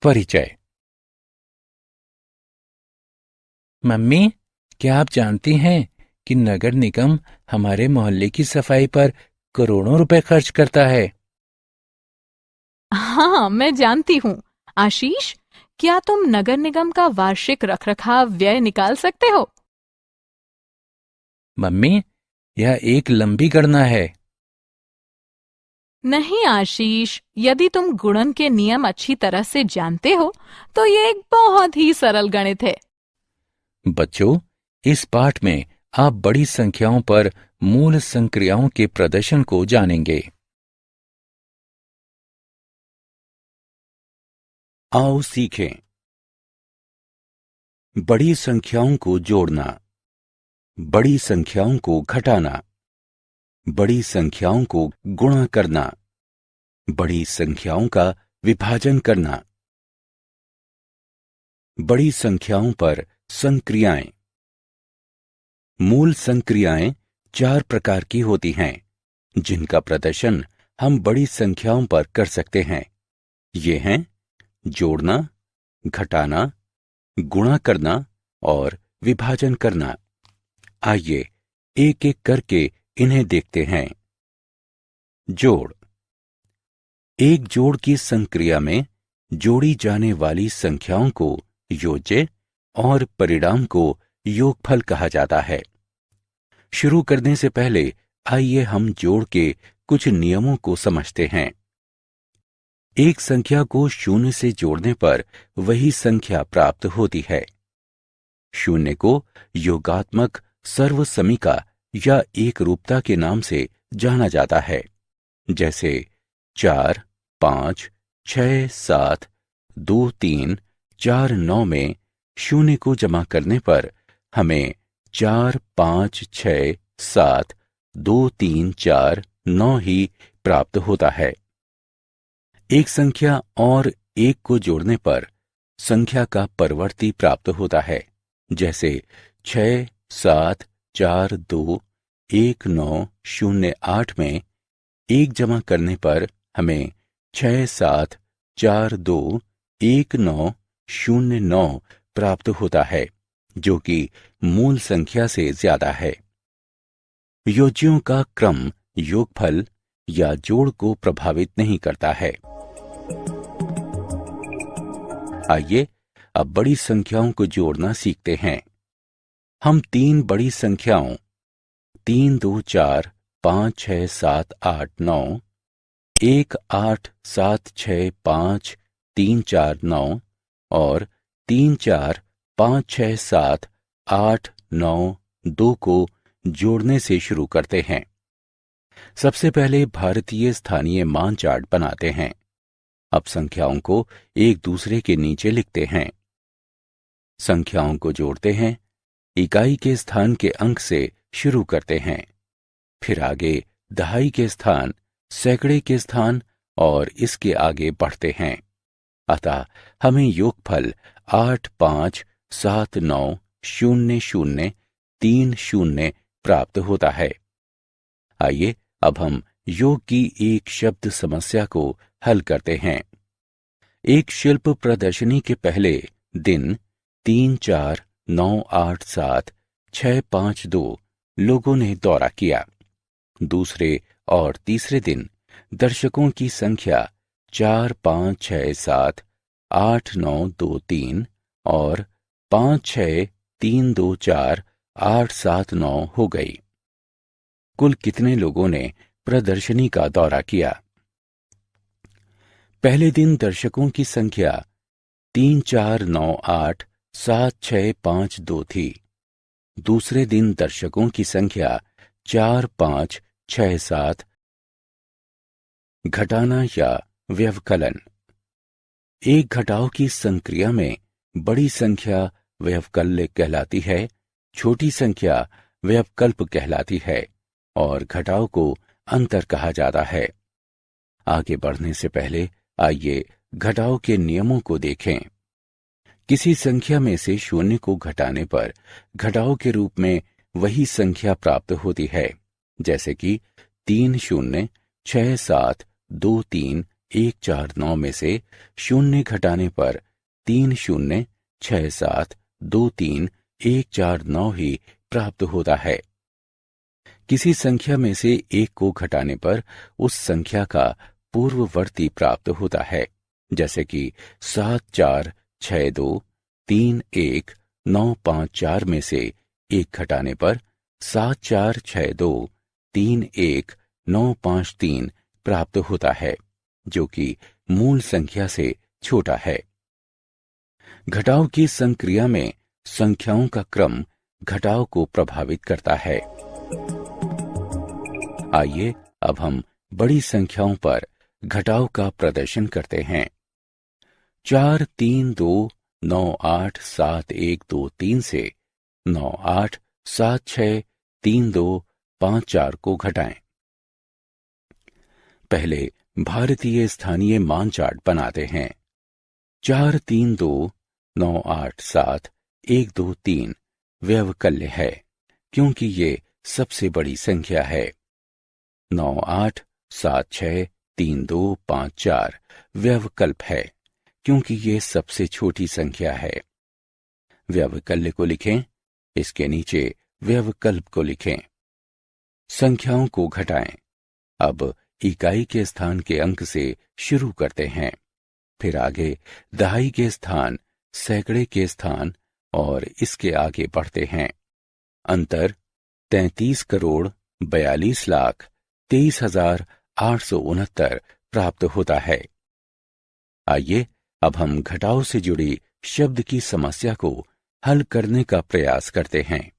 परिचय। मम्मी, क्या आप जानती हैं कि नगर निगम हमारे मोहल्ले की सफाई पर करोड़ों रुपए खर्च करता है। हाँ, मैं जानती हूँ। आशीष, क्या तुम नगर निगम का वार्षिक रखरखाव व्यय निकाल सकते हो? मम्मी, यह एक लंबी गणना है। नहीं आशीष, यदि तुम गुणन के नियम अच्छी तरह से जानते हो, तो ये एक बहुत ही सरल गणित है। बच्चों, इस पाठ में आप बड़ी संख्याओं पर मूल संक्रियाओं के प्रदर्शन को जानेंगे। आओ सीखें। बड़ी संख्याओं को जोड़ना, बड़ी संख्याओं को घटाना, बड़ी संख्याओं को गुणा करना, बड़ी संख्याओं का विभाजन करना, बड़ी संख्याओं पर संक्रियाएं। मूल संक्रियाएं 4 प्रकार की होती हैं, जिनका प्रदर्शन हम बड़ी संख्याओं पर कर सकते हैं। ये हैं जोड़ना, घटाना, गुणा करना और विभाजन करना। आइए एक एक करके इन्हें देखते हैं। जोड़। एक जोड़ की संक्रिया में जोड़ी जाने वाली संख्याओं को योज्य और परिणाम को योगफल कहा जाता है। शुरू करने से पहले आइए हम जोड़ के कुछ नियमों को समझते हैं। एक संख्या को शून्य से जोड़ने पर वही संख्या प्राप्त होती है। शून्य को योगात्मक सर्वसमीका या एक रूपता के नाम से जाना जाता है, जैसे 4, 5, 6, 7, 2, 3, 4, 9 में शून्य को जमा करने पर हमें 4, 5, 6, 7, 2, 3, 4, 9 ही प्राप्त होता है। एक संख्या और एक को जोड़ने पर संख्या का परवर्ती प्राप्त होता है, जैसे 6, 7, 4, 2, 1, 9, 0, 8 में एक जमा करने पर हमें 6, 7, 4, 2, 1, 9, 0, 9 प्राप्त होता है, जो कि मूल संख्या से ज्यादा है। योज्यों का क्रम योगफल या जोड़ को प्रभावित नहीं करता है। आइए अब बड़ी संख्याओं को जोड़ना सीखते हैं। हम 3 बड़ी संख्याओं 3, 2, 4, 5, 6, 7, 8, 9, 1, 8, 7, 6, 5, 3, 4, 9 और 3, 4, 5, 6, 7, 8, 9, 2 को जोड़ने से शुरू करते हैं। सबसे पहले भारतीय स्थानीय मान चार्ट बनाते हैं। अब संख्याओं को एक दूसरे के नीचे लिखते हैं। संख्याओं को जोड़ते हैं, इकाई के स्थान के अंक से शुरू करते हैं, फिर आगे दहाई के स्थान, सैकड़े के स्थान और इसके आगे बढ़ते हैं। अतः हमें योगफल 8, 5, 7, 9, 0, 0, 3, 0 प्राप्त होता है। आइए अब हम योग की एक शब्द समस्या को हल करते हैं। एक शिल्प प्रदर्शनी के पहले दिन 3, 4, 9, 8, 7, 6, 5, 2 लोगों ने दौरा किया। दूसरे और तीसरे दिन दर्शकों की संख्या 4, 5, 6, 7, 8, 9, 2, 3 और 5, 6, 3, 2, 4, 8, 7, 9 हो गई। कुल कितने लोगों ने प्रदर्शनी का दौरा किया? पहले दिन दर्शकों की संख्या 3, 4, 9, 8, 7, 6, 5, 2 थी। दूसरे दिन दर्शकों की संख्या 4, 5, 6, 7। घटाना या व्यवकलन। एक घटाव की संक्रिया में बड़ी संख्या व्यवकल्य कहलाती है, छोटी संख्या व्यवकल्प कहलाती है और घटाव को अंतर कहा जाता है। आगे बढ़ने से पहले आइए घटाव के नियमों को देखें। किसी संख्या में से शून्य को घटाने पर घटाव के रूप में वही संख्या प्राप्त होती है, जैसे कि 3, 0, 6, 7, 2, 3, 149 में से शून्य घटाने पर 306723 149 ही प्राप्त होता है। किसी संख्या में से एक को घटाने पर उस संख्या का पूर्ववर्ती प्राप्त होता है, जैसे कि 746231 954 में से एक घटाने पर 746231 953 प्राप्त होता है, जो कि मूल संख्या से छोटा है। घटाव की संक्रिया में संख्याओं का क्रम घटाव को प्रभावित करता है। आइए अब हम बड़ी संख्याओं पर घटाव का प्रदर्शन करते हैं। 432987123 से 98763254 को घटाएं। पहले भारतीय स्थानीय मान चार्ट बनाते हैं। 432987 व्यवकल्य है, क्योंकि ये सबसे बड़ी संख्या है। 98763254 व्यवकल्प है, क्योंकि ये सबसे छोटी संख्या है। व्यवकल्य को लिखें, इसके नीचे व्यवकल्प को लिखें। संख्याओं को घटाएं। अब इकाई के स्थान के अंक से शुरू करते हैं, फिर आगे दहाई के स्थान, सैकड़े के स्थान और इसके आगे बढ़ते हैं। अंतर 33,42,23,869 प्राप्त होता है। आइए अब हम घटाव से जुड़ी शब्द की समस्या को हल करने का प्रयास करते हैं।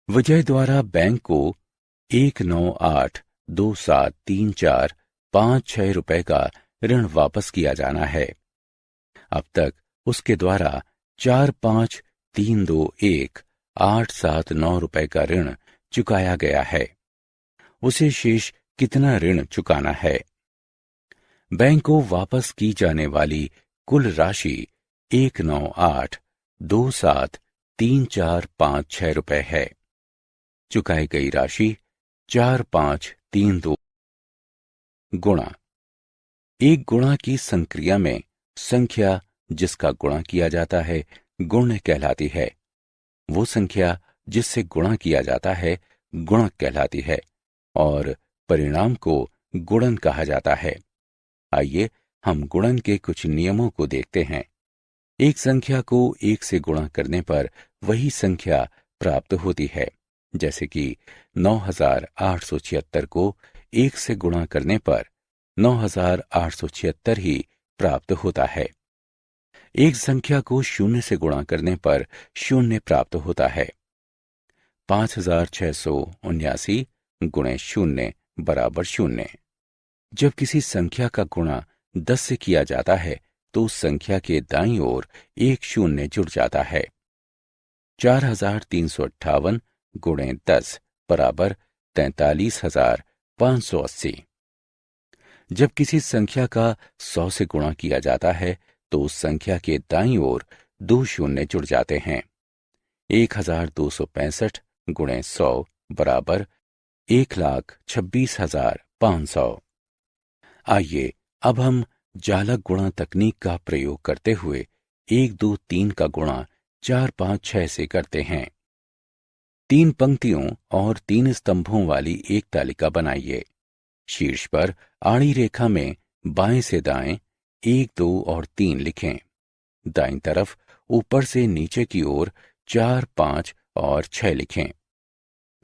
विजय द्वारा बैंक को 198273456 रुपए का ऋण वापस किया जाना है। अब तक उसके द्वारा 45321,879 रुपए का ऋण चुकाया गया है। उसे शेष कितना ऋण चुकाना है? बैंक को वापस की जाने वाली कुल राशि 198273456 रुपए है। चुकाई गई राशि 4532 गुणा। एक गुणा की संक्रिया में संख्या जिसका गुणा किया जाता है गुण्य कहलाती है। वो संख्या जिससे गुणा किया जाता है गुणक कहलाती है और परिणाम को गुणन कहा जाता है। आइए हम गुणन के कुछ नियमों को देखते हैं। एक संख्या को एक से गुणा करने पर वही संख्या प्राप्त होती है, जैसे कि 9876 को एक से गुणा करने पर 9876 ही प्राप्त होता है। एक संख्या को शून्य से गुणा करने पर शून्य प्राप्त होता है। 5679 गुणे शून्य बराबर शून्य। जब किसी संख्या का गुणा 10 से किया जाता है तो उस संख्या के दाईं ओर एक शून्य जुड़ जाता है। 4358 गुणे 10 बराबर 43,580। जब किसी संख्या का 100 से गुणा किया जाता है तो उस संख्या के दाईं ओर दो शून्य जुड़ जाते हैं। 1265 गुणे 100 बराबर 1,26,500। आइए अब हम जालक गुणा तकनीक का प्रयोग करते हुए 1, 2, 3 का गुणा 4, 5, 6 से करते हैं। 3 पंक्तियों और 3 स्तंभों वाली एक तालिका बनाइए। शीर्ष पर आड़ी रेखा में बाएं से दाएं 1, 2 और 3 लिखें। दाईं तरफ ऊपर से नीचे की ओर 4, 5 और 6 लिखें।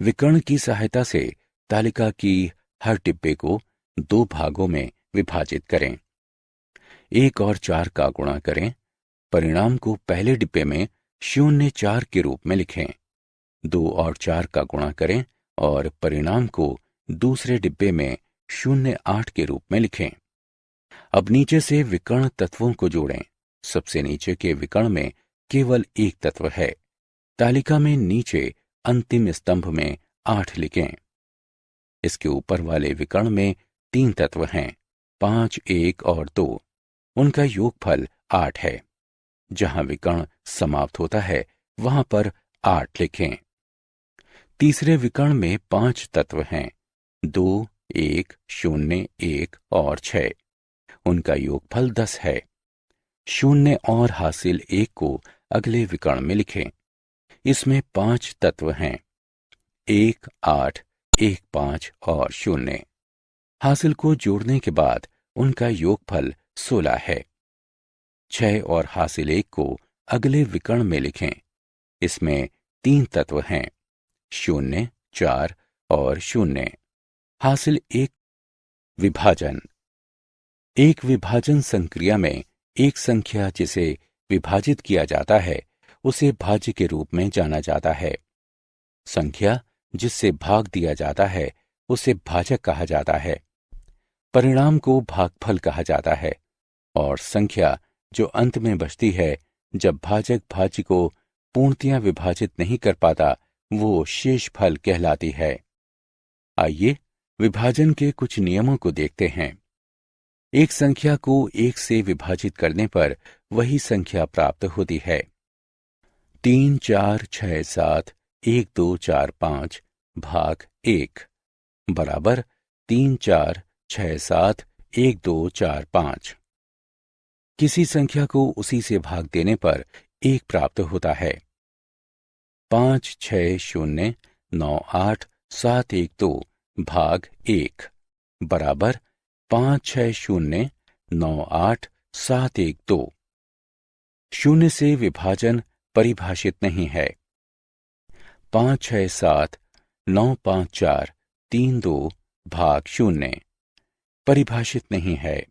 विकर्ण की सहायता से तालिका की हर डिब्बे को 2 भागों में विभाजित करें। 1 और 4 का गुणा करें। परिणाम को पहले डिब्बे में 0,4 के रूप में लिखें। 2 और 4 का गुणा करें और परिणाम को दूसरे डिब्बे में 0,8 के रूप में लिखें। अब नीचे से विकर्ण तत्वों को जोड़ें। सबसे नीचे के विकर्ण में केवल एक तत्व है। तालिका में नीचे अंतिम स्तंभ में 8 लिखें। इसके ऊपर वाले विकर्ण में 3 तत्व हैं, 5, 1 और 2। उनका योगफल 8 है। जहां विकर्ण समाप्त होता है वहां पर 8 लिखें। तीसरे विकर्ण में 5 तत्व हैं, 2, 1, 0, 1 और 6। उनका योगफल 10 है। 0 और हासिल 1 को अगले विकर्ण में लिखें। इसमें 5 तत्व हैं, 1, 8, 1, 5 और 0। हासिल को जोड़ने के बाद उनका योगफल 16 है। 6 और हासिल 1 को अगले विकर्ण में लिखें। इसमें 3 तत्व हैं, 0, 4 और 0। हासिल 1। विभाजन। एक विभाजन संक्रिया में एक संख्या जिसे विभाजित किया जाता है उसे भाज्य के रूप में जाना जाता है। संख्या जिससे भाग दिया जाता है उसे भाजक कहा जाता है। परिणाम को भागफल कहा जाता है और संख्या जो अंत में बचती है जब भाजक भाज्य को पूर्णतया विभाजित नहीं कर पाता वो शेषफल कहलाती है। आइए विभाजन के कुछ नियमों को देखते हैं। एक संख्या को 1 से विभाजित करने पर वही संख्या प्राप्त होती है। 3, 4, 6, 7, 1, 2, 4, 5 भाग 1 बराबर 3, 4, 6, 7, 1, 2, 4, 5। किसी संख्या को उसी से भाग देने पर 1 प्राप्त होता है। 5, 6, 0, 9, 8, 7, 1, 2 भाग 1 बराबर 5, 6, 0, 9, 8, 7, 1, 2। 0 से विभाजन परिभाषित नहीं है। 5, 6, 7, 9, 5, 4, 3, 2 भाग 0 परिभाषित नहीं है।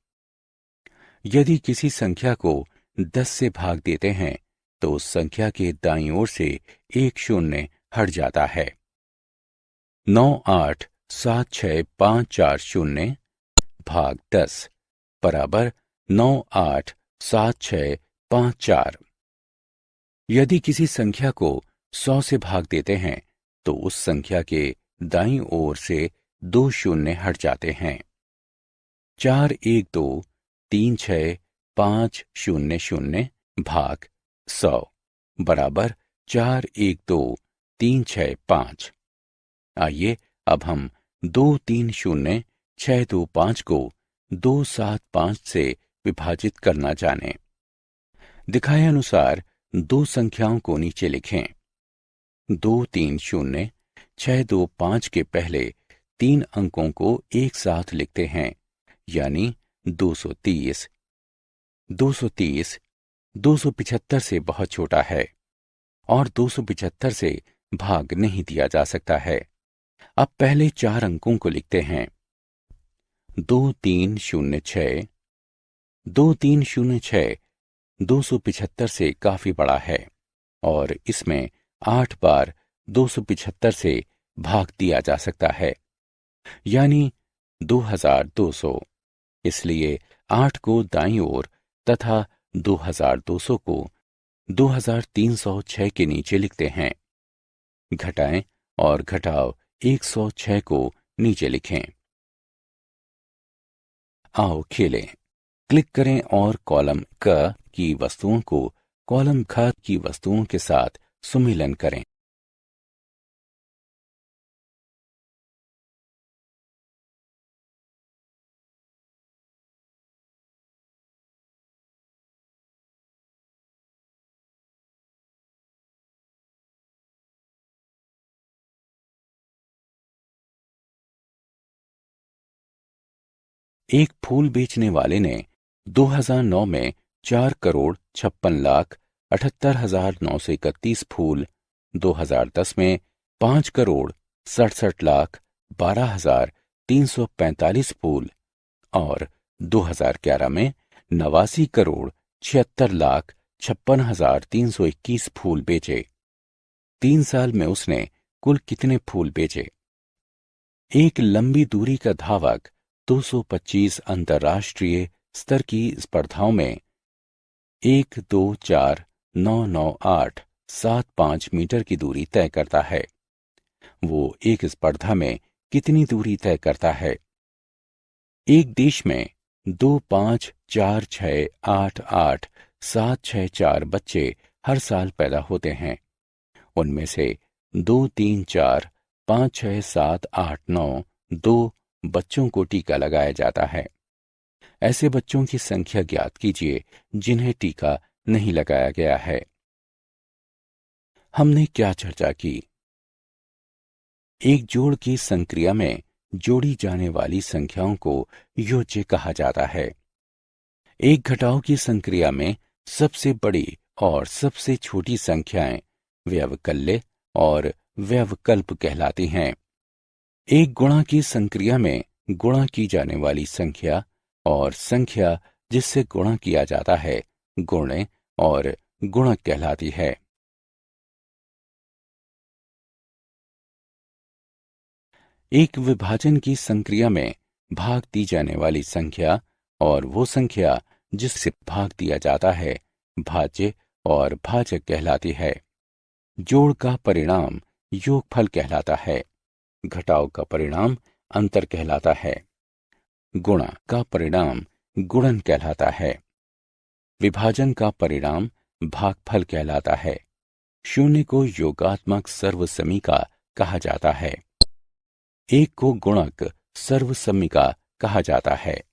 यदि किसी संख्या को 10 से भाग देते हैं तो उस संख्या के दाईं ओर से 1 0 हट जाता है। 9, 8, 7, 6, 5, 4, 0 भाग 10 बराबर 9, 8, 7, 6, 5, 4। यदि किसी संख्या को 100 से भाग देते हैं तो उस संख्या के दाईं ओर से 2 0 हट जाते हैं। 4, 1, 2, 3, 6, 5, 0, 0 भाग 100 बराबर 4, 1, 2, 3, 6, 5। आइए अब हम 2, 3, 0, 6, 2, 5 को 2, 7, 5 से विभाजित करना जानें। दिखाए अनुसार दो संख्याओं को नीचे लिखें। 2, 3, 0, 6, 2, 5 के पहले 3 अंकों को एक साथ लिखते हैं, यानी 230। 230 275 से बहुत छोटा है और 275 से भाग नहीं दिया जा सकता है। अब पहले 4 अंकों को लिखते हैं। 2, 3, 0, 6। 2, 3, 0, 6 275 से काफी बड़ा है और इसमें 8 बार 275 से भाग दिया जा सकता है, यानी 2200। इसलिए 8 को दाईं ओर तथा 2200 को 2306 के नीचे लिखते हैं। घटाएं और घटाव 106 को नीचे लिखें। आओ खेलें। क्लिक करें और कॉलम क की वस्तुओं को कॉलम ख की वस्तुओं के साथ सुमेलन करें। एक फूल बेचने वाले ने 2009 में 4,56,78,931 फूल, 2010 में 5,67,12,345 फूल और 2011 में 89,76,56,321 फूल बेचे। 3 साल में उसने कुल कितने फूल बेचे? एक लंबी दूरी का धावक 225 अंतर्राष्ट्रीय स्तर की स्पर्धाओं में 1, 2, 4, 9, 9, 8, 7, 5 मीटर की दूरी तय करता है। वो एक स्पर्धा में कितनी दूरी तय करता है? एक देश में 2, 5, 4, 6, 8, 8, 7, 6, 4 बच्चे हर साल पैदा होते हैं। उनमें से 2, 3, 4, 5, 6, 7, 8, 9 2 बच्चों को टीका लगाया जाता है। ऐसे बच्चों की संख्या ज्ञात कीजिए जिन्हें टीका नहीं लगाया गया है। हमने क्या चर्चा की? एक जोड़ की संक्रिया में जोड़ी जाने वाली संख्याओं को योज्य कहा जाता है। एक घटाव की संक्रिया में सबसे बड़ी और सबसे छोटी संख्याएं व्यवकल्य और व्यवकल्प कहलाती हैं। एक गुणा की संक्रिया में गुणा की जाने वाली संख्या और संख्या जिससे गुणा किया जाता है गुण्य और गुणक कहलाती है। एक विभाजन की संक्रिया में भाग दी जाने वाली संख्या और वो संख्या जिससे भाग दिया जाता है भाज्य और भाजक कहलाती है। जोड़ का परिणाम योगफल कहलाता है। घटाव का परिणाम अंतर कहलाता है। गुणा का परिणाम गुणन कहलाता है। विभाजन का परिणाम भागफल कहलाता है। शून्य को योगात्मक सर्वसमीका कहा जाता है। एक को गुणक सर्वसमीका कहा जाता है।